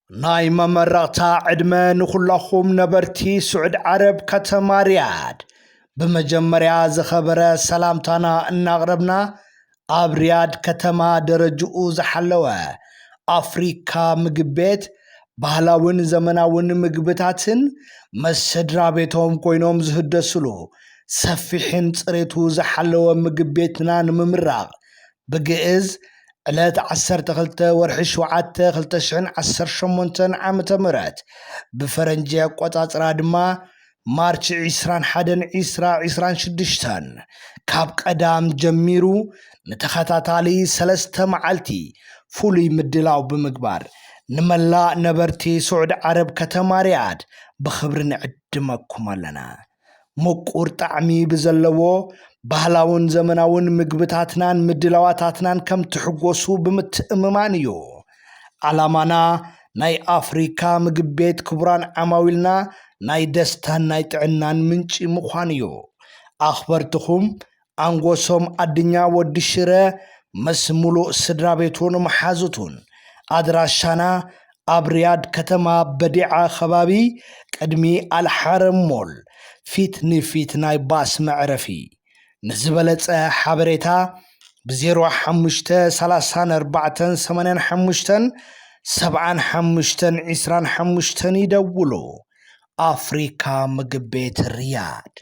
ناي ممرقتا عدما نخلخم نبرتي سعود عرب كتما رياد بمجمريا زخبرة سلامتانا النغربنا رياد كتما درجؤو زحلوة أفريكا مقبت ባህላውን ዘመናውን ምግብታትን መሰድራ ቤቶም ኮይኖም ዝህደስሉ ሰፊሕን ጽሬቱ ዝሐለወ ምግብ ቤትና ንምምራቕ በግዕዝ ዕለት 12 ወርሒ 7 2018 ዓመተ ምህረት በፈረንጂ አቆጣጽራ ድማ ማርች 21 2026 ካብ ቀዳም ጀሚሩ ንተኸታታሊ 3 መዓልቲ ፉሊ ምድላው ብምግባር ንመላ ነበርቲ سعود عرب ከተማ ሪያድ بخبر نعدمكم ኣለና ሙቁር ጣዕሚ ብዘለዎ ባህላውን ዘመናውን ምግብታትናን ምድላዋታትናን ከም ትሕጎሱ ብምትእምማን እዩ ዓላማና ናይ አፍሪካ ምግብ ቤት ክቡራን ዓማዊልና ናይ ደስታን ናይ ጥዕናን ምንጪ ምዃን እዩ አኽበርትኹም አንጎሶም አድኛ ወድሽረ መስሙሉ ስድራ ቤቱን መሓዙቱን አድራሻና አብሪያድ ከተማ በዲዓ ከባቢ ቀድሚ አልሐረም ሞል ፊት ንፊት ናይ ባስ መዕረፊ ንዝበለጸ ሓበሬታ ب05 34 85 75 25 ይደውሉ አፍሪካ ምግብ ቤት ሪያድ